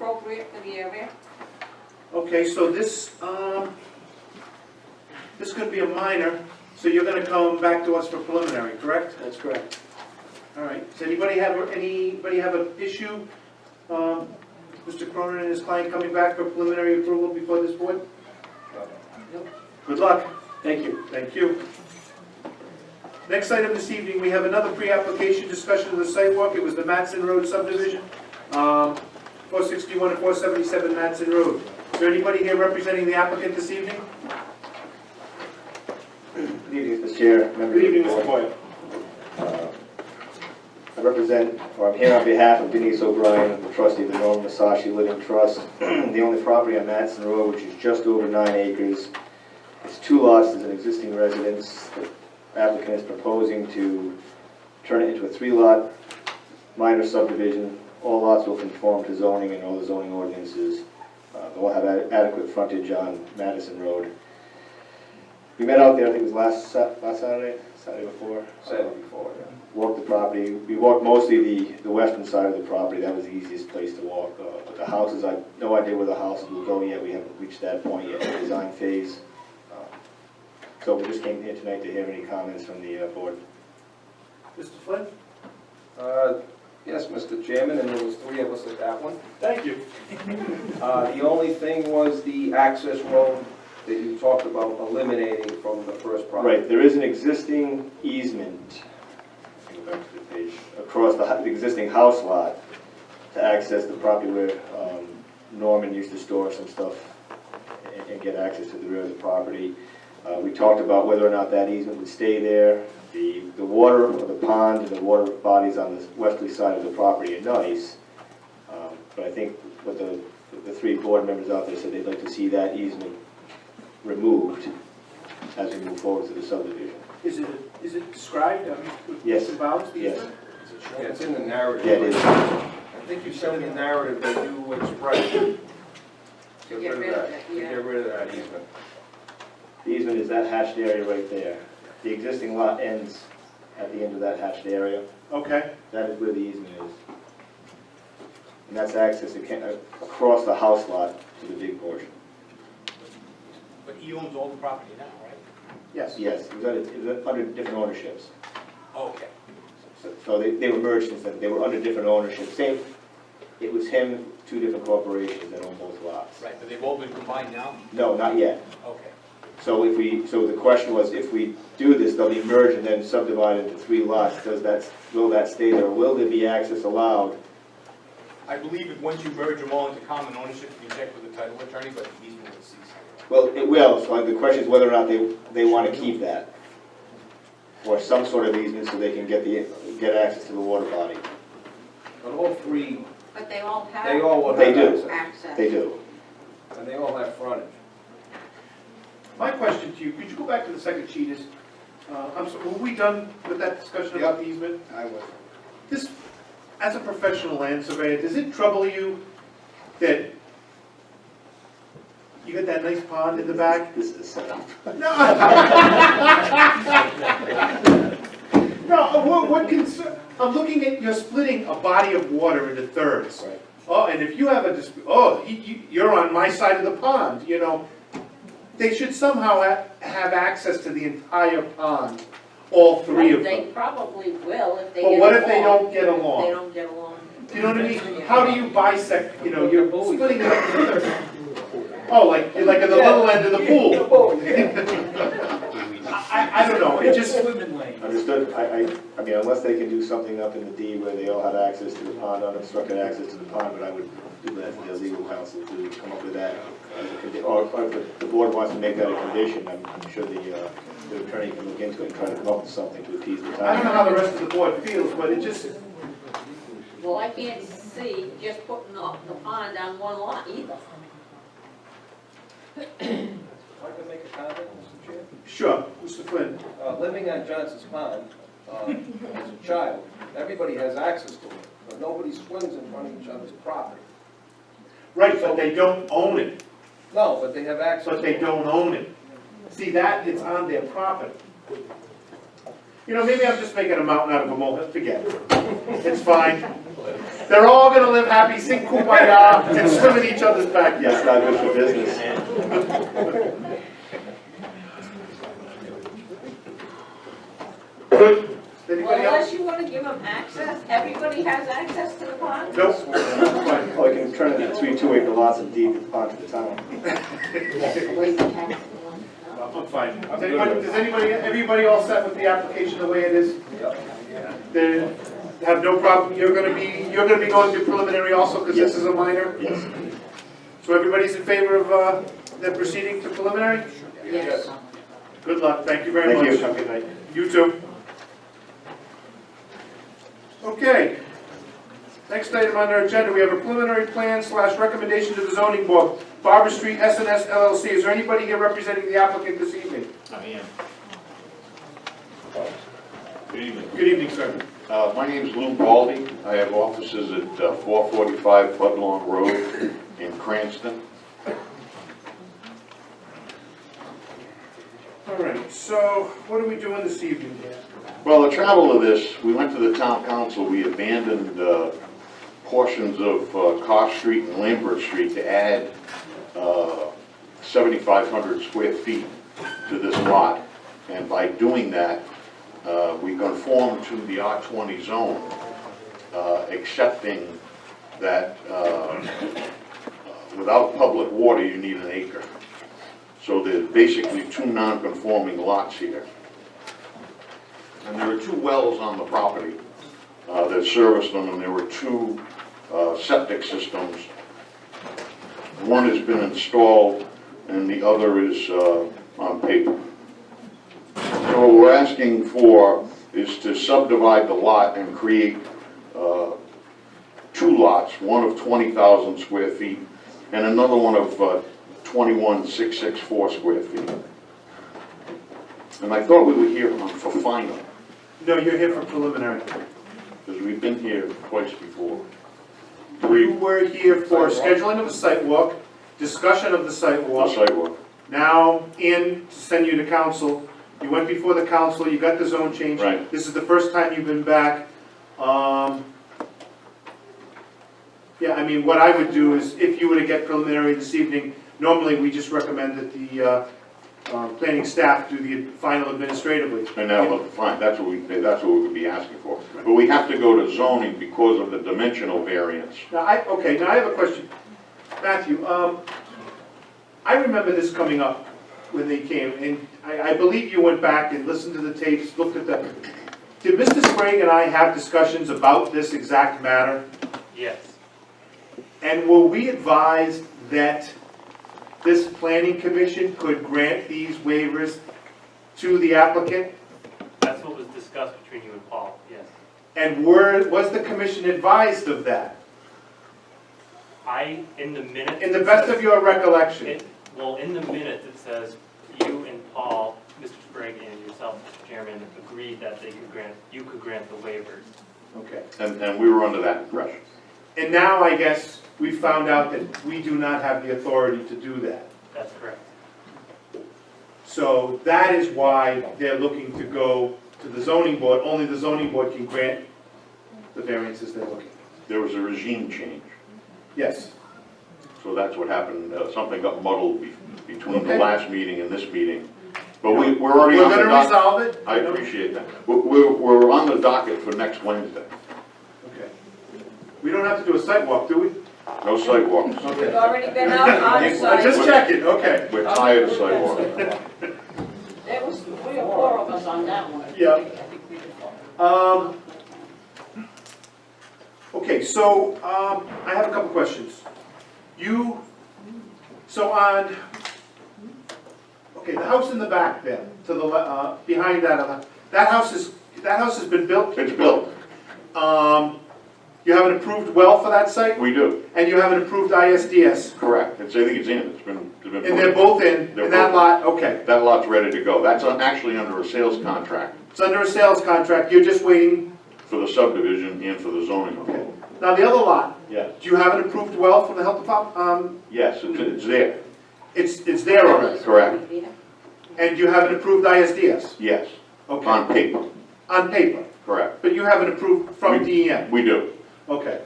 appropriate for the area. Okay, so this could be a minor, so you're gonna come back to us for preliminary, correct? That's correct. All right, does anybody have an issue? Mr. Cronin and his client coming back for preliminary approval before this board? Good luck. Thank you. Thank you. Next item this evening, we have another pre-application discussion of the site walk. It was the Matson Road subdivision, 461 and 477 Matson Road. Is there anybody here representing the applicant this evening? Good evening, Mr. Chair. Good evening, Mr. Boyle. I represent, or I'm here on behalf of Denise O'Brien, the trustee of the Norman Musashi Living Trust. The only property on Matson Road, which is just over 9 acres. It's 2 lots. There's an existing residence. The applicant is proposing to turn it into a 3-lot minor subdivision. All lots will conform to zoning and all the zoning ordinances. They'll have adequate frontage on Madison Road. We met out there, I think it was last Saturday before? Saturday before, yeah. Walked the property. We walked mostly the western side of the property. That was the easiest place to walk. But the houses, I have no idea where the houses will go yet. We haven't reached that point yet in the design phase. So we just came here tonight to hear any comments from the board. Mr. Flynn? Yes, Mr. Chairman, and there was 3 of us at that one. Thank you. The only thing was the access road that you talked about eliminating from the first property. Right, there is an existing easement, go back to the page, across the existing house lot to access the property where Norman used to store some stuff and get access to the rear of the property. We talked about whether or not that easement would stay there. The water, or the pond, and the water bodies on the westerly side of the property are nice, but I think what the 3 board members out there said they'd like to see that easement removed as we move forward to the subdivision. Is it described? Yes. About the Yes. easement? Yeah, it's in the narrative. Yeah, it is. I think you said in the narrative that you expressed Get rid of it, to yeah. get rid of that easement. The easement is that hatched area right there. The existing lot ends at the end of that hatched area. Okay. That is where the easement is. And that's access across the house lot to the big portion. But he owns all the property now, right? Yes. Yes, it was under different ownerships. Okay. So they were merged instead, they were under different ownership. Same, it was him, 2 different corporations that own both lots. Right, but they've all been combined now? No, not yet. Okay. So the question was, if we do this, they'll be merged and then subdivided into 3 lots. Will that stay there? Will there be access allowed? I believe that once you merge them all into common ownership, you can check with the title attorney, but the easement will cease. Well, it will, so the question is whether or not they want to keep that. Or some sort of easement so they can get access to the water body. But all 3, But they all have they all will They have do. access. access. They do. And they all have frontage. My question to you, could you go back to the second sheet? I'm sorry, were we done with that discussion about the easement? I was. This, as a professional land surveyor, does it trouble you that you got that nice pond in the back? This is set up. No. No, what concern, I'm looking at, you're splitting a body of water into thirds. Right. Oh, and if you have a dispute, you're on my side of the pond, you know. They should somehow have access to the entire pond, all 3 of They them. probably will if they get along. But what if they don't get They along? don't get along. Do you know what I mean? How do you bisect, you're splitting it up into thirds. Oh, like at the little end of the pool. I don't know, it just, Understood. I mean, unless they can do something up in the deed where they all have access to the pond, unobstructed access to the pond, but I would do that to their legal counsel to come up with that. Or if the board wants to make that a condition, I'm sure the attorney can look into it and try to come up with something to appease the I don't know town. how the rest of the board feels, but it just, Well, I can't see just putting the pond on one lot either. If I can make a comment, Mr. Chair? sure, Mr. Flynn. Living on Johnson's Pond, as a child, everybody has access to it, but nobody swims in front of each other's property. Right, but they don't own it, No, but they have access. but they don't own it. See, that, it's on their property. Maybe I'm just making a mountain out of a molehill, forget it. It's fine. They're all gonna live happy, sing kumbaya, and swim in each other's That's backyard. not good for business. Good. Well, Anybody else? unless you wanna give them access, everybody has access to the pond? Nope. Fine. Oh, I can turn it into 3 2-acre lots and deed it onto the town. I'm fine. Does anybody, everybody all set with the application the way it is? They have no problem, you're gonna be going to preliminary also, because this is a minor? Yes. So everybody's in favor of, them proceeding to preliminary? Yes. Good luck, thank you very much. Thank you. Have a good night. You too. Okay. Next item on our agenda, we have a preliminary plan / recommendation to the zoning board. Barber Street S&S LLC. Is there anybody here representing the applicant this evening? I am. Good evening. Good evening, sir. My name is Lou Baldy. I have offices at 445 Budlong Road in Cranston. All right, so what are we doing this evening here? Well, the travel of this, we went to the town council. We abandoned portions of Carr Street and Lambert Street to add 7,500 square feet to this lot. And by doing that, we conform to the R20 zone, accepting that without public water, you need an acre. So there's basically 2 non-conforming lots here. And there are 2 wells on the property that service them, and there were 2 septic systems. One has been installed, and the other is on paper. So what we're asking for is to subdivide the lot and create 2 lots, one of 20,000 square feet and another one of 21,664 square feet. And I thought we were here for final, No, you're here for preliminary. because we've been here twice before. You were here for scheduling of a site walk, discussion of the site The walk, sidewalk. now in to send you to council. You went before the council, you got the zone change. Right. This is the first time you've been back. Yeah, I mean, what I would do is, if you were to get preliminary this evening, normally we just recommend that the planning staff do the final administratively. And that looked fine, that's what we would be asking for. But we have to go to zoning because of the dimensional variance. Now, I have a question. Matthew, I remember this coming up when they came, and I believe you went back and listened to the tapes, looked at the... Did Mr. Sprague and I have discussions about this exact matter? Yes. And were we advised that this planning commission could grant these waivers to the applicant? That's what was discussed between you and Paul, yes. And was the commission advised of that? In the minutes... In the best of your recollection? Well, in the minutes, it says you and Paul, Mr. Sprague, and yourself, Mr. Chairman, agreed that you could grant the waivers. Okay. And we were under that impression. And now I guess we found out that we do not have the authority to do that. That's correct. So that is why they're looking to go to the zoning board. Only the zoning board can grant the variances they're looking. There was a regime change. Yes. So that's what happened, something got muddled between the Okay. last meeting and this meeting. But we're already on the We're gonna docket. resolve it. I appreciate that. We're on the docket for next Wednesday. Okay. We don't have to do a site walk, do we? No sidewalks. We've Okay. already been out on I'm site. just checking, okay. We're tired of sidewalks. There was 3 or 4 of us on that one. Yeah. I think we did 4. Okay, so, I have a couple questions. The house in the back there, to the, behind that, that house has been built? It's built. You have an approved well for that site? We do. And you have an approved ISDS? Correct. I think it's in. It's been. And they're both in They're that both- lot? Okay. That lot's ready to go. That's actually under a sales contract It's under a sales contract, you're just waiting? for the subdivision and for the zoning. Okay. Now, the other lot, Yes. do you have an approved well from the health department? Yes, it's there. It's there already? Correct. And you have an approved ISDS? Yes. Okay. On paper. On paper? Correct. But you have an approved from We- DEM? We do. Okay.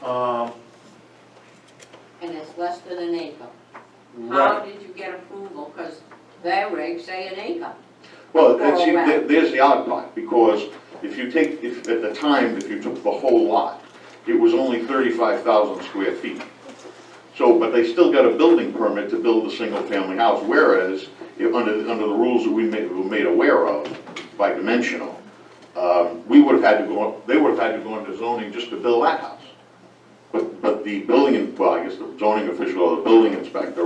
And it's less than an acre. How did you get approval? Because their regs say an acre. Well, Oh, see, wow. there's the odd part, because if you take, at the time, if you took the whole lot, it was only 35,000 square feet. So, but they still got a building permit to build a single-family house, whereas, under the rules that we were made aware of by dimensional, we would have had to go, they would have had to go into zoning just to build that house. But the building, well, I guess the zoning official or the building inspector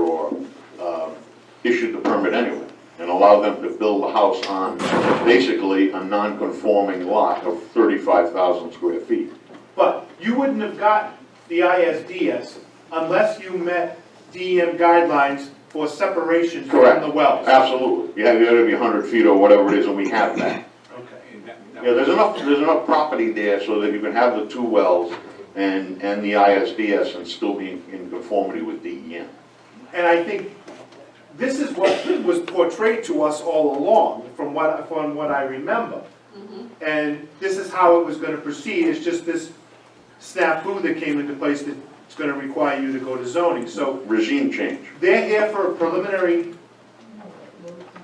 issued the permit anyway, and allowed them to build the house on basically a non-conforming lot of 35,000 square feet. But you wouldn't have got the ISDS unless you met DEM guidelines for separation from Correct. the wells. Absolutely. You gotta be 100 feet or whatever it is, and we have that. Okay. Yeah, there's enough property there so that you can have the 2 wells and the ISDS and still be in conformity with DEM. And I think this is what was portrayed to us all along, from what I remember. And this is how it was gonna proceed. It's just this snafu that came into place that it's gonna require you to go to zoning. So Regime change. they're here for a preliminary,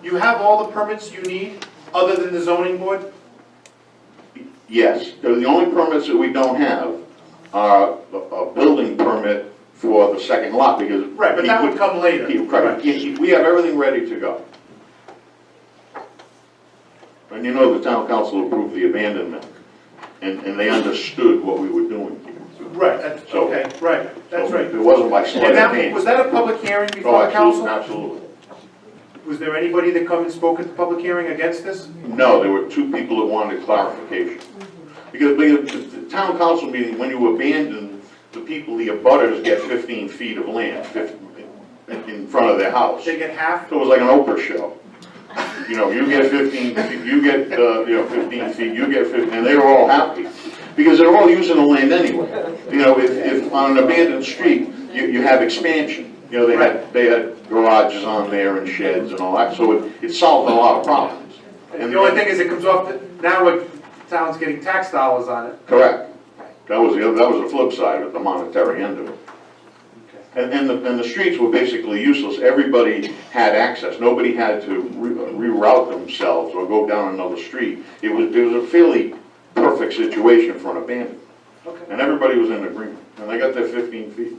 you have all the permits you need, other than the zoning board? Yes, the only permits that we don't have are a building permit for the second lot, because. Right, but that would come later. Correct. We have everything ready to go. And you know, the town council approved the abandonment, and they understood what we were doing here. Right, that's, So- okay, right, that's So right. It wasn't by sleight And of that, hand. was that a public hearing Oh, before the council? absolutely. Was there anybody that come and spoke at the public hearing against this? No, there were 2 people that wanted clarification. Because the town council meeting, when you abandon, the people, the abutters get 15 feet of land in front of their house. They get half? So it was like an Oprah show. You know, you get 15, you get, 15 feet, you get 15, and they were all happy. Because they're all using the land anyway. You know, if on an abandoned street, you have expansion. You know, they had garages on there and sheds and all that, so it solved a lot of problems. And the only thing is, it comes off, now the town's getting tax dollars on it. Correct. That was the flip side of it, the monetary end of it. And the streets were basically useless. Everybody had access. Nobody had to reroute themselves or go down another street. It was a fairly perfect situation for an abandonment. Okay. And everybody was in agreement. And they got their 15 feet.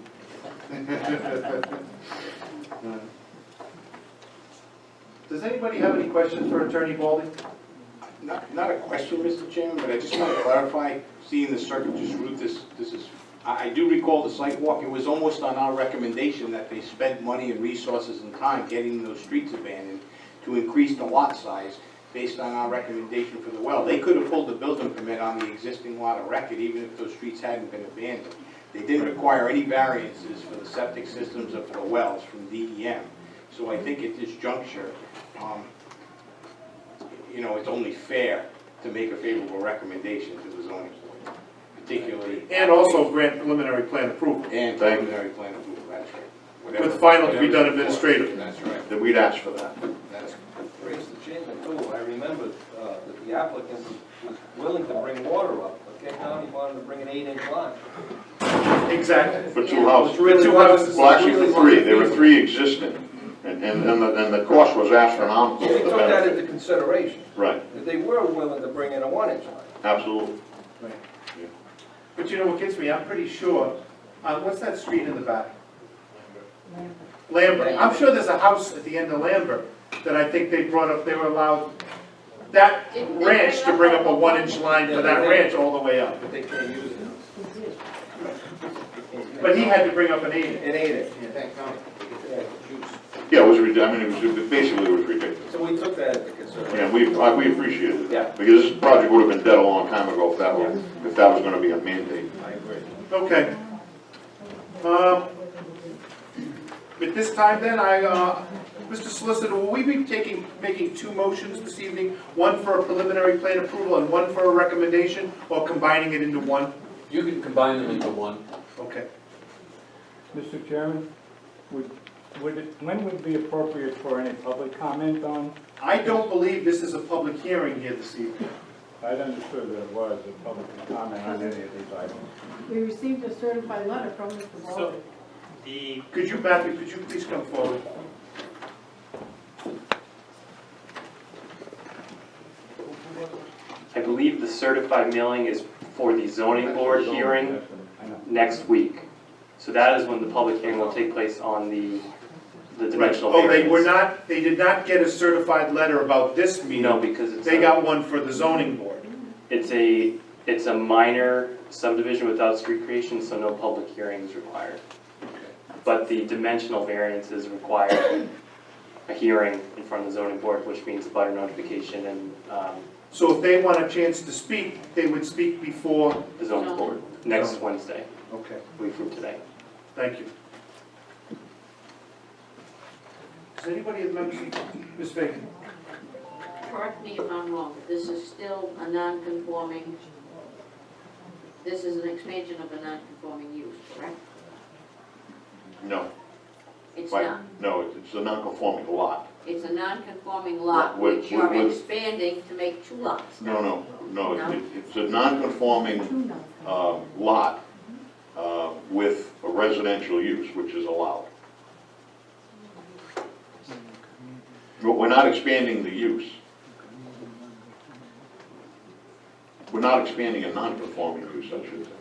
Does anybody have any questions for Attorney Baldy? Not a question, Mr. Chairman, but I just want to clarify, seeing the circuit just route, this is, I do recall the site walk, it was almost on our recommendation that they spent money and resources and time getting those streets abandoned to increase the lot size based on our recommendation for the well. They could have pulled the building permit on the existing lot of record even if those streets hadn't been abandoned. They didn't require any variances for the septic systems or for the wells from DEM. So I think at this juncture, you know, it's only fair to make a favorable recommendation to the zoning board, particularly. And also grant preliminary plan approval. And preliminary plan approval, that's right. Whatever- With final to be whatever's done administratively. That's right, That we'd asked for that. that's Mr. Chairman, too, I remember that the applicant was willing to bring water up, but Kent County wanted to bring an 8-inch line. Exactly. For 2 houses. Which really Two wasn't- houses. Well, actually really for 3. wasn't There were feasible. 3 existing. And the cost was astronomical. We for the took that benefit. into consideration, Right, that they were willing to bring in a 1-inch line. absolutely. But you know what gets me, I'm pretty sure, what's that street in the back? Lambert. I'm sure there's a house at the end of Lambert that I think they brought up, they were allowed that Didn't they ranch to bring up a a 1-inch line for that ranch all the way up. But they can't use it. But he had to bring up an 8-inch. An 8-inch. Yeah. Yeah, it was, basically it was ridiculous. So we took that into consideration. And we appreciated it. Yeah. Because this project would have been dead a long time ago if that was gonna be a mandate. I agree. Okay. At this time then, Mr. Solicitor, will we be making 2 motions this evening? One for a preliminary plan approval and one for a recommendation, or combining it into one? You can combine them into one. Okay. Mr. Chairman, when would be appropriate for any public comment on? I don't believe this is a public hearing here this evening. I'd understood that it was a public comment on any of these items. We received a certified letter from Mr. So, Baldwin. the, Matthew, could you please come forward? I believe the certified mailing is for the zoning board hearing I know. next week. So that is when the public hearing will take place on the Right. dimensional Oh, they variance. were not, they did not get a certified letter about this meeting. No, because it's They a, got one for the zoning board. it's a minor subdivision without street creation, so no public hearing is required. But the dimensional variances require a hearing in front of the zoning board, which means a butter notification and So if they want a chance to speak, they would speak before? the zoning board next Wednesday, Okay, week from today. thank you. Does anybody have members, Ms. Fagan? Correct me if I'm wrong, but this is still a non-conforming, this is an expansion of a non-conforming use, correct? No, It's right, not. no, it's a non-conforming lot. It's a non-conforming lot, With- which you're with- expanding to make two lots. No, No? it's a non-conforming lot with a residential use, which is allowed. But we're not expanding the use. We're not expanding a non-conforming use, I should say.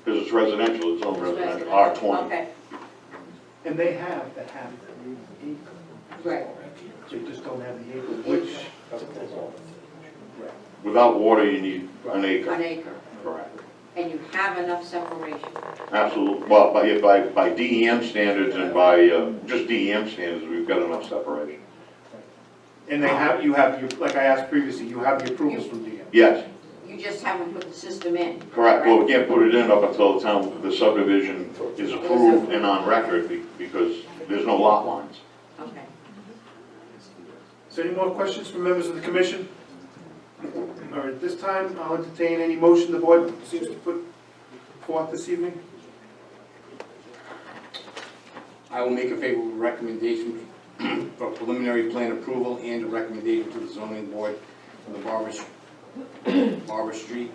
Because it's residential, it's own residential, R20. Okay, And they have the half acre, great. they just don't have the acre, which, Without water, you need an An acre. acre, Correct. and you have enough separation. Absolutely, well, by DEM standards and by just DEM standards, we've got enough separation. and they have, you have, like I asked previously, you have the approvals from DM. Yes, You just haven't put the system in. correct, well, we can't put it in up until the subdivision is approved and on record because there's no lot lines. Okay. Is there any more questions from members of the commission? All right, at this time, I'll entertain any motion the board seems to put forth this evening. I will make a favorable recommendation for preliminary plan approval and a recommendation to the zoning board for the Barber Street.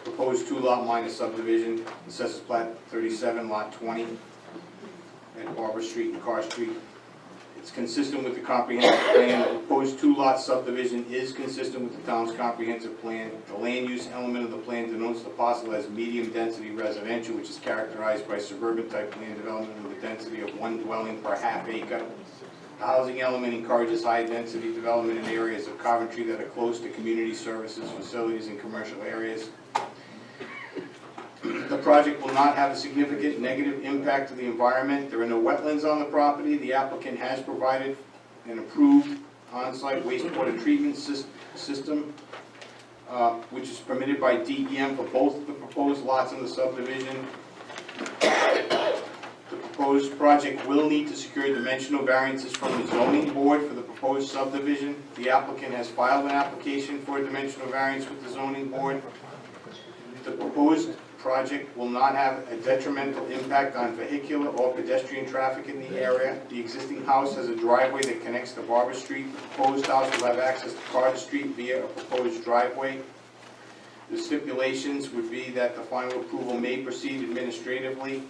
Proposed two-lot minor subdivision, assessors plat 37, lot 20, at Barber Street and Carr Street. It's consistent with the comprehensive plan. The proposed two-lot subdivision is consistent with the town's comprehensive plan. The land use element of the plan denotes the parcel as medium-density residential, which is characterized by suburban-type land development with a density of one dwelling per half acre. The housing element encourages high-density development in areas of Coventry that are close to community services, facilities, and commercial areas. The project will not have a significant negative impact to the environment. There are no wetlands on the property. The applicant has provided an approved on-site wastewater treatment system, which is permitted by DEM for both of the proposed lots in the subdivision. The proposed project will need to secure dimensional variances from the zoning board for the proposed subdivision. The applicant has filed an application for a dimensional variance with the zoning board. The proposed project will not have a detrimental impact on vehicular or pedestrian traffic in the area. The existing house has a driveway that connects to Barber Street. The proposed house will have access to Carter Street via a proposed driveway. The stipulations would be that the final approval may proceed administratively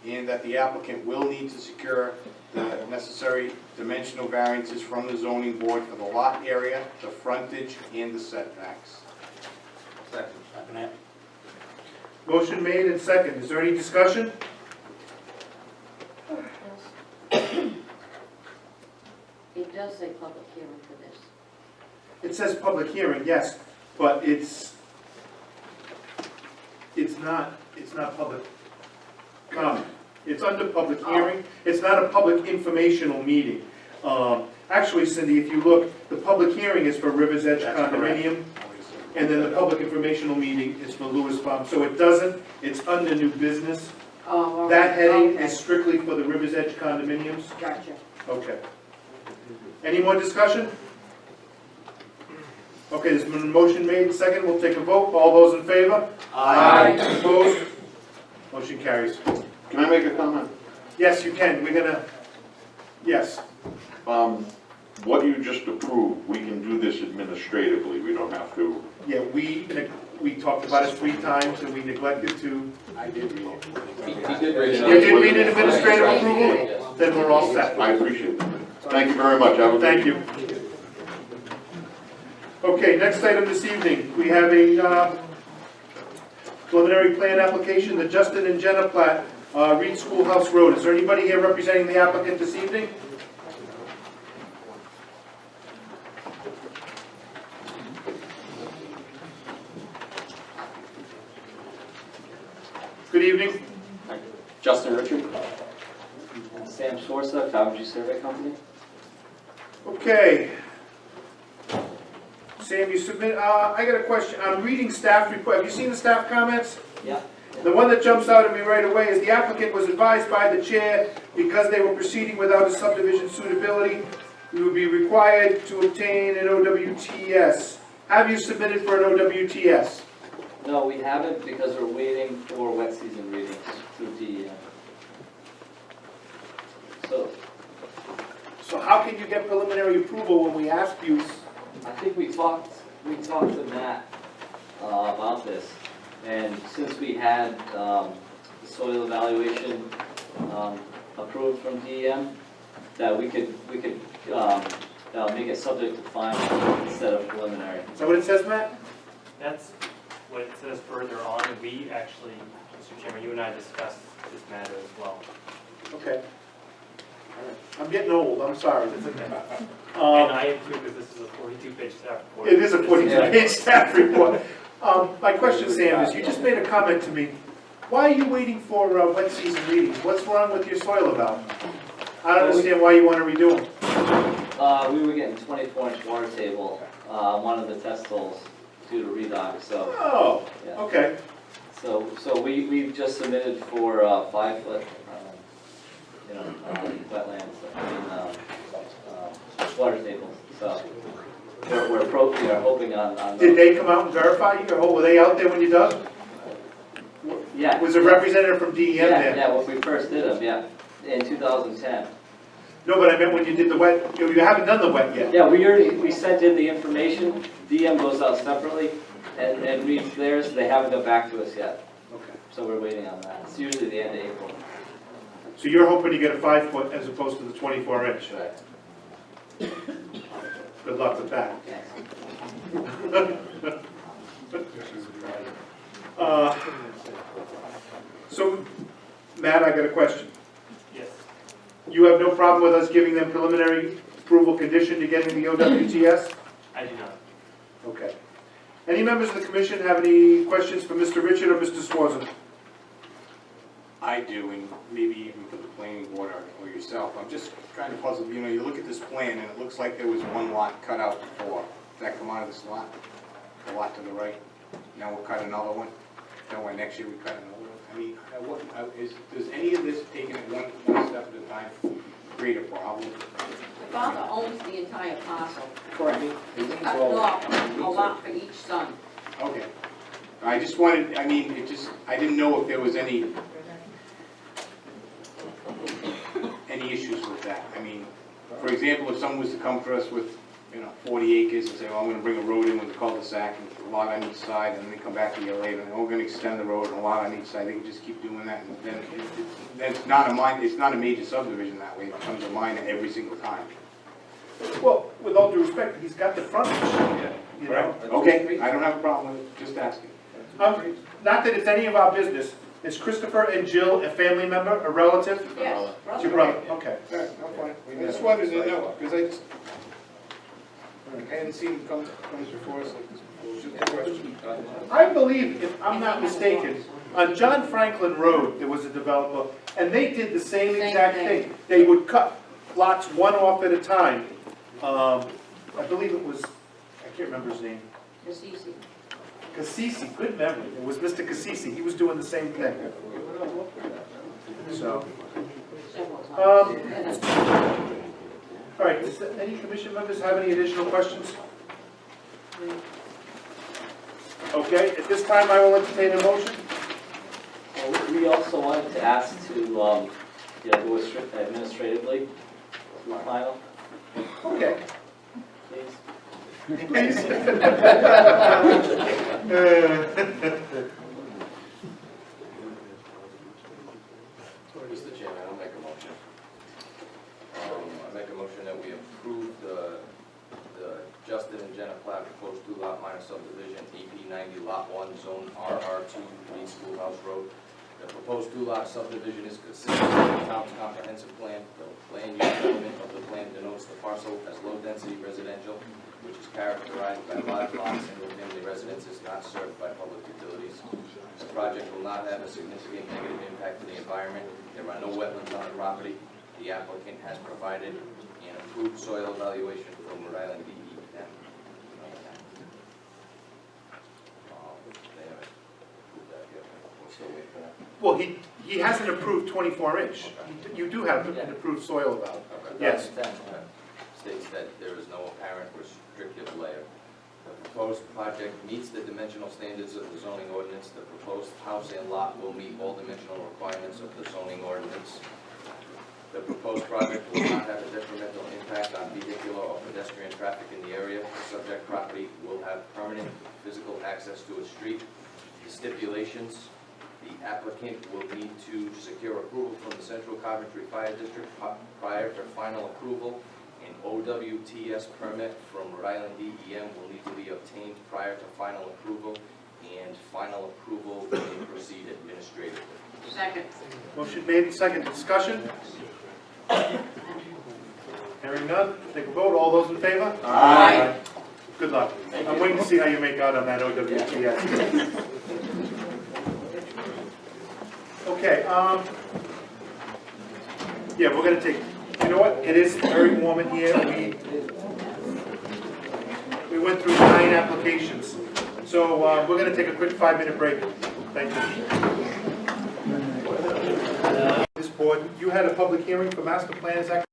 and that the applicant will need to secure the necessary dimensional variances from the zoning board for the lot area, the frontage, and the setbacks. Second. Motion made and second. Is there any discussion? It does say public hearing for this. It says public hearing, yes, but it's not public comment. It's under public hearing. It's not a public informational meeting. Actually, Cindy, if you look, the public hearing is for Rivers Edge condominium, and then the public informational meeting is for Lewis Farm. So it's under new business. Oh, all That right, heading okay. is strictly for the Rivers Edge condominiums. Gotcha. Okay. Any more discussion? Okay, there's been a motion made, second, we'll take a vote. All those in favor? Aye. Opposed? Motion carries. Can I make a comment? Yes, you can, we're gonna, yes. What you just approved, we can do this administratively, we don't have to Yeah, we talked about it 3 times and we neglected to. I did read it. He did raise You did read an administrative approval? Then we're all set. I appreciate it. Thank you very much. Have a good Thank you. Okay, next item this evening, we have a preliminary plan application, the Justin and Jenna plat, Reed Schoolhouse Road. Is there anybody here representing the applicant this evening? Good evening. Justin Richard. Sam Swarsa, Coventry Survey Company. Okay. Sam, you submit, I got a question. I'm reading staff report. Have you seen the staff comments? Yeah. The one that jumps out at me right away is the applicant was advised by the chair because they were proceeding without a subdivision suitability, we would be required to obtain an OWTS. Have you submitted for an OWTS? No, we haven't because we're waiting for wet season readings through DEM. So how can you get preliminary approval when we ask you? I think we talked to Matt about this, and since we had the soil evaluation approved from DEM, that we could make it subject to final instead of preliminary. Is that what it says, Matt? That's what it says further on. We actually, Mr. Chairman, you and I discussed this matter as well. Okay. I'm getting old, I'm sorry. And I am too, because this is a 42-page staff report. It is a 42-page staff report. My question, Sam, is you just made a comment to me. Why are you waiting for wet season readings? What's wrong with your soil eval? I don't understand why you want to redo them. We were getting 24-inch water table on one of the test holes due to redox, so. Oh, Yeah. okay. So we've just submitted for 5-foot, wetlands, water tables, so we're hoping on. Did they come out and verify you, or were they out there when you dug? Yeah. Was a representative from DEM there? Yeah, when we first did them, yeah, in 2010. No, but I meant when you did the wet, you haven't done the wet yet. Yeah, we sent in the information, DM goes out separately, and reads theirs, they haven't got back to us yet. Okay. So we're waiting on that. It's usually the end of April. So you're hoping to get a 5-foot as opposed to the 24-inch? Right. Good luck with that. So, Matt, I got a question. Yes. You have no problem with us giving them preliminary approval condition to getting the OWTS? I do not. Okay. Any members of the commission have any questions for Mr. Richard or Mr. Swanson? I do, and maybe even for the planning board or yourself. I'm just kind of puzzled, you look at this plan and it looks like there was one lot cut out before. Does that come out of this lot? The lot to the right? Now we'll cut another one? Then next year we cut another one? I mean, does any of this taken it one step at a time create a problem? The father owns the entire parcel. Correct. A lot for each son. Okay. I just wanted, I didn't know if there was any issues with that. I mean, for example, if someone was to come to us with, 40 acres and say, well, I'm gonna bring a road in with a cul-de-sac and a lot on each side, and then they come back a year later and we're gonna extend the road and a lot on each side, they can just keep doing that, and then it's not a major subdivision that way, it becomes a minor every single time. Well, with all due respect, he's got the frontage, you know? Okay, I don't have a problem with it, just asking. Not that it's any of our business. Is Christopher and Jill a family member, a relative? Yes. It's your brother, okay. All right, I'm fine. I just wanted to know, because I hadn't seen it come before us like this before, just a question. I believe, if I'm not mistaken, on John Franklin Road, there was a developer, and they did the same exact thing. They would cut lots one off at a time. I believe it was, I can't remember his name. It's easy. Cassisi, good memory. It was Mr. Cassisi. He was doing the same thing. So, all right, does any commission members have any additional questions? Okay, at this time I will entertain a motion. We also wanted to ask to go administratively to final, Okay. please. please? Mr. Chairman, I'll make a motion. I make a motion that we approve the Justin and Jenna Platt proposed 2-lot minor subdivision, AP 90, Lot 1, Zone RR2, 3 Schoolhouse Road. The proposed 2-lot subdivision is consistent with the town's comprehensive plan. The land use element of the plan denotes the parcel as low-density residential, which is characterized by large lots, single-family residences not served by public utilities. The project will not have a significant negative impact to the environment. There are no wetlands on the property. The applicant has provided an approved soil evaluation from Rhode Island DEM. They haven't approved that yet. We're still waiting for that. Well, he has an approved 24-inch. You do have an approved soil valve. Okay. Yes. States that there is no apparent restrictive layer. The proposed project meets the dimensional standards of the zoning ordinance. The proposed house and lot will meet all dimensional requirements of the zoning ordinance. The proposed project will not have a detrimental impact on vehicular or pedestrian traffic in the area. The subject property will have permanent physical access to a street. The stipulations: the applicant will need to secure approval from the Central Coventry Fire District prior to final approval. An OWTS permit from Rhode Island DEM will need to be obtained prior to final approval, and final approval may proceed administratively. Second. Motion made and second. Discussion? Hearing none, take a vote. All those in favor? Aye. Good luck. I'm waiting to see how you make out on that OWTS. Okay, yeah, we're gonna take, you know what, it is very warm in here. We went through 9 applications. So, we're gonna take a quick 5-minute break. Thank you. This board, you had a public hearing for master plan, is that